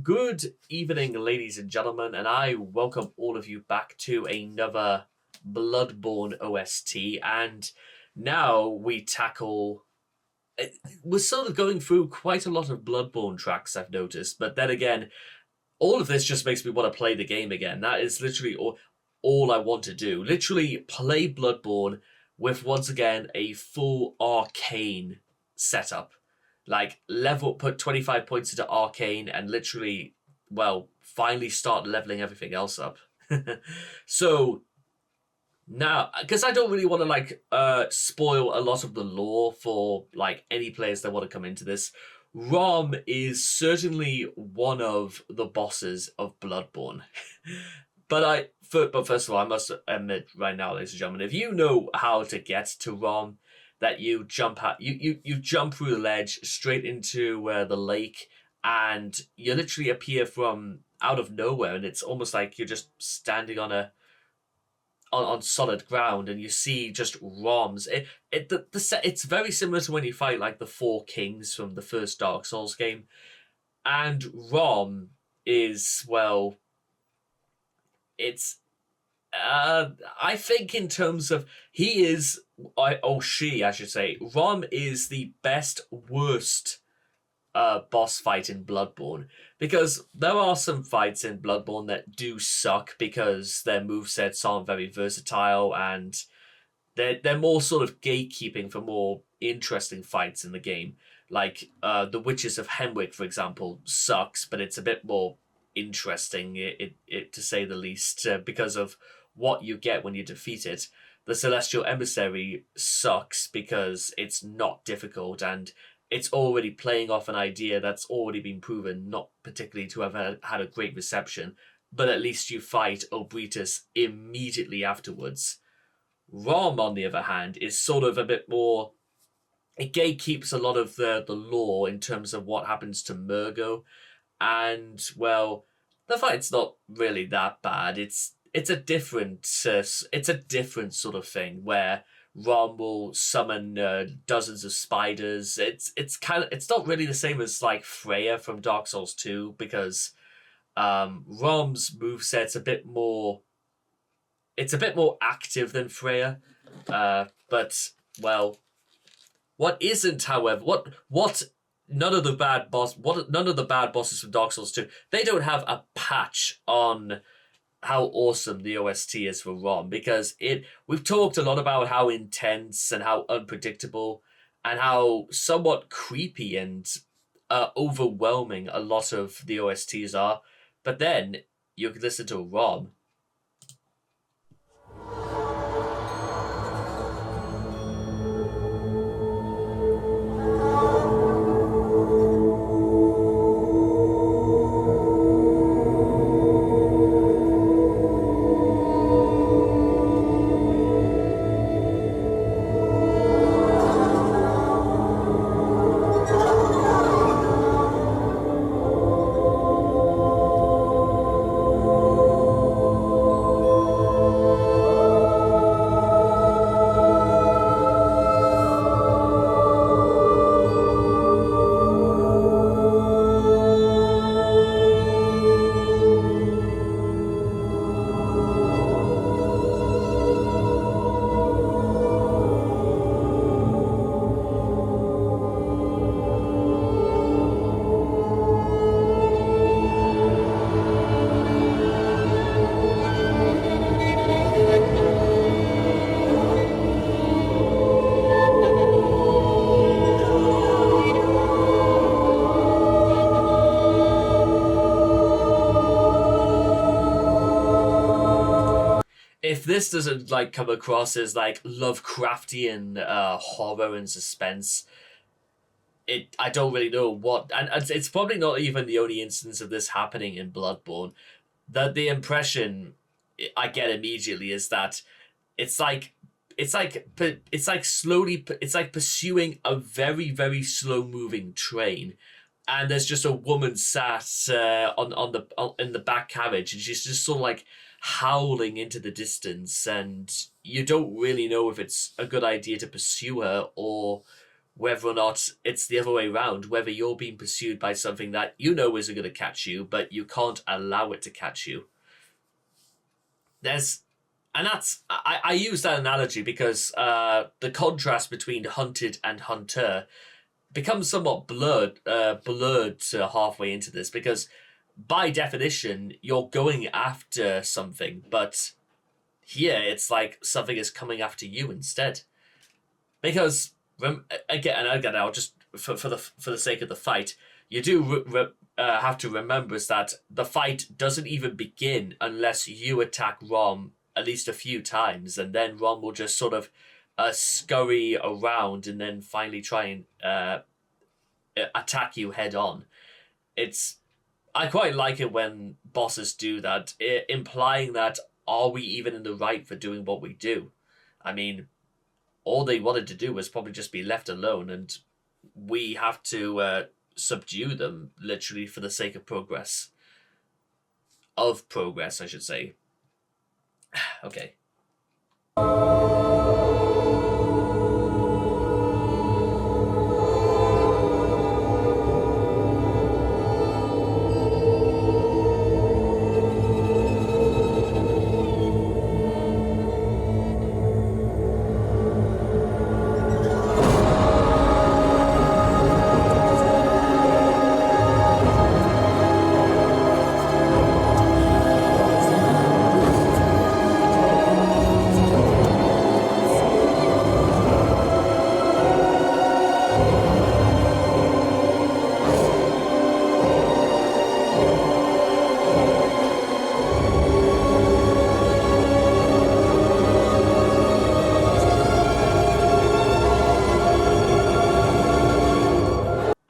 Good evening, ladies and gentlemen, and I welcome all of you back to another Bloodborne OST. And now we tackle. We're sort of going through quite a lot of Bloodborne tracks, I've noticed, but then again, all of this just makes me want to play the game again. That is literally all I want to do. Literally play Bloodborne with, once again, a full arcane setup. Like, put 25 points into arcane and literally, well, finally start leveling everything else up. So, now, because I don't really want to spoil a lot of the lore for like any players that want to come into this. Rom is certainly one of the bosses of Bloodborne. But first of all, I must admit right now, ladies and gentlemen, if you know how to get to Rom, that you you jump through the ledge straight into the lake, and you literally appear from out of nowhere, and it's almost like you're just standing on solid ground, and you see just ROMs. It's very similar to when you fight like the four kings from the first Dark Souls game, and ROM is, well, it's I think in terms of she, I should say, Rom is the best worst boss fight in Bloodborne, because there are some fights in Bloodborne that do suck because their movesets aren't very versatile, and they're more sort of gatekeeping for more interesting fights in the game. Like the Witches of Henwick, for example, sucks, but it's a bit more interesting, it to say the least, because of what you get when you defeat it. The Celestial Emissary sucks because it's not difficult, and it's already playing off an idea that's already been proven not particularly to have had a great reception, but at least you fight Obritus immediately afterwards. Rom, on the other hand, is sort of a bit more. It gatekeeps a lot of the lore in terms of what happens to Murgo, and, well, the fight's not really that bad. It's a different sort of thing where Rom will summon dozens of spiders. It's not really the same as like Freya from Dark Souls 2, because Rom's moveset's a bit more. It's a bit more active than Freya, but, well, what isn't, however, what none of the bad bosses from Dark Souls 2, they don't have a patch on how awesome the OST is for Rom, because we've talked a lot about how intense and how unpredictable and how somewhat creepy and overwhelming a lot of the OSTs are. But then you can listen to Rom. If this doesn't like come across as like Lovecraftian horror and suspense, I don't really know what, and it's probably not even the only instance of this happening in Bloodborne. The impression I get immediately is that it's like it's like pursuing a very, very slow moving train, and there's just a woman sat in the back carriage, and she's just sort of like howling into the distance, and you don't really know if it's a good idea to pursue her or whether or not it's the other way around, whether you're being pursued by something that you know isn't going to catch you, but you can't allow it to catch you. I use that analogy because the contrast between hunted and hunter becomes somewhat blurred halfway into this, because by definition you're going after something, but here it's like something is coming after you instead. Because again, I'll just for the sake of the fight, you do have to remember is that the fight doesn't even begin unless you attack Rom at least a few times, and then Rom will just sort of scurry around and then finally try and attack you head on. I quite like it when bosses do that, implying that are we even in the right for doing what we do? I mean, all they wanted to do was probably just be left alone, and we have to subdue them literally for the sake of progress. Of progress, I should say. Okay.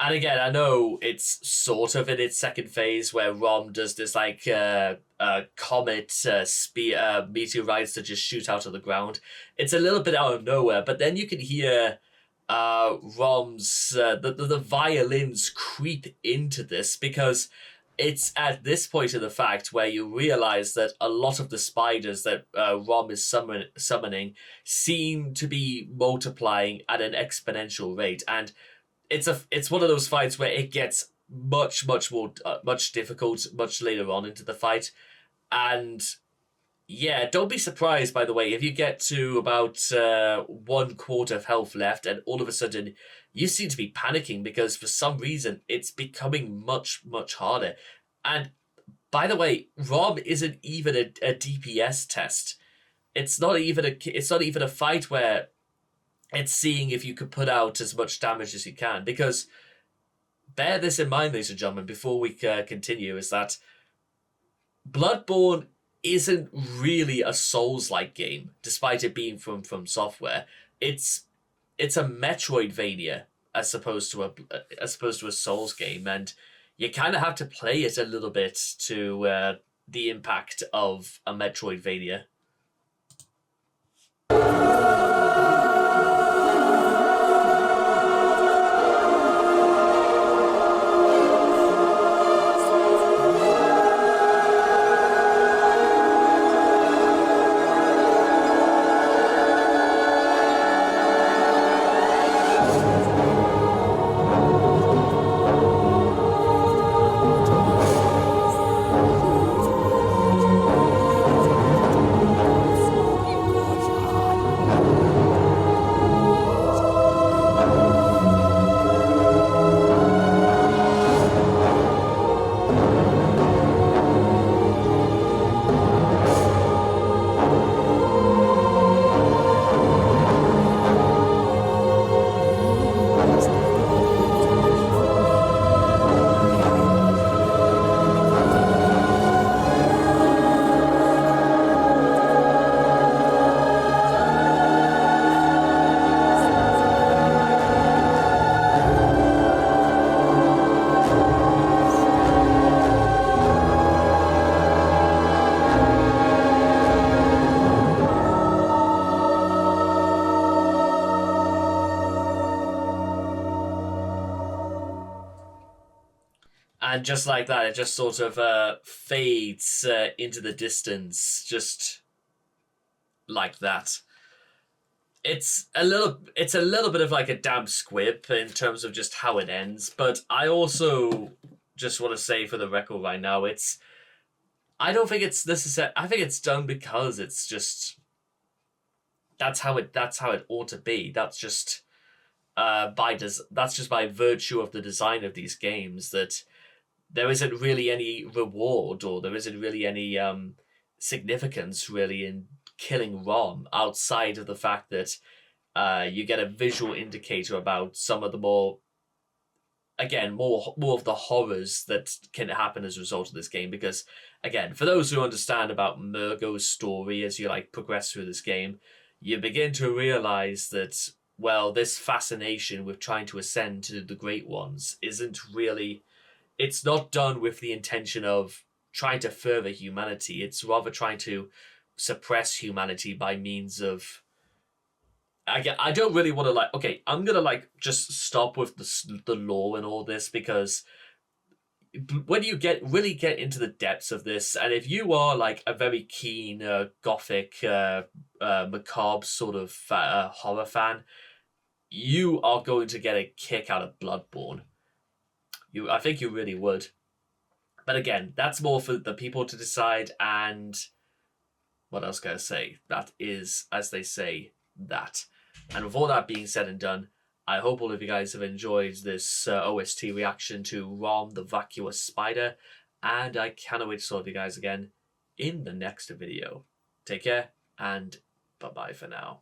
And again, I know it's sort of in its second phase where Rom does this like comet meteorites that just shoot out of the ground. It's a little bit out of nowhere, but then you can hear Rom's the violins creep into this, because it's at this point in the fact where you realize that a lot of the spiders that Rom is summoning seem to be multiplying at an exponential rate, and it's one of those fights where it gets much more much difficult much later on into the fight. And yeah, don't be surprised, by the way, if you get to about 1/4 of health left and all of a sudden you seem to be panicking, because for some reason it's becoming much harder. And by the way, Rom isn't even a DPS test. It's not even a fight where it's seeing if you could put out as much damage as you can, because bear this in mind, ladies and gentlemen, before we continue, is that Bloodborne isn't really a Souls-like game, despite it being from Software. It's a Metroidvania as opposed to a Souls game, and you kind of have to play it a little bit to the impact of a Metroidvania. And just like that, it just sort of fades into the distance, just like that. it's a little bit of like a damp squib in terms of just how it ends. But I also just want to say for the record right now, I don't think it's necessary. I think it's done because it's just that's how it ought to be. That's just by virtue of the design of these games that there isn't really any reward or there isn't really any significance really in killing Rom outside of the fact that you get a visual indicator about some of the more of the horrors that can happen as a result of this game. Because again, for those who understand about Murgo's story as you like progress through this game, you begin to realize that, well, this fascination with trying to ascend to the Great Ones isn't really, it's not done with the intention of trying to further humanity. It's rather trying to suppress humanity by means of, I don't really want to like. Okay, I'm gonna like just stop with the lore and all this, because when you really get into the depths of this, and if you are like a very keen gothic macabre sort of horror fan, you are going to get a kick out of Bloodborne. I think you really would. But again, that's more for the people to decide. And what else can I say? That is, as they say, that. And with all that being said and done, I hope all of you guys have enjoyed this OST reaction to Rom the Vacuous Spider, and I cannot wait to talk to you guys again in the next video. Take care, and bye-bye for now.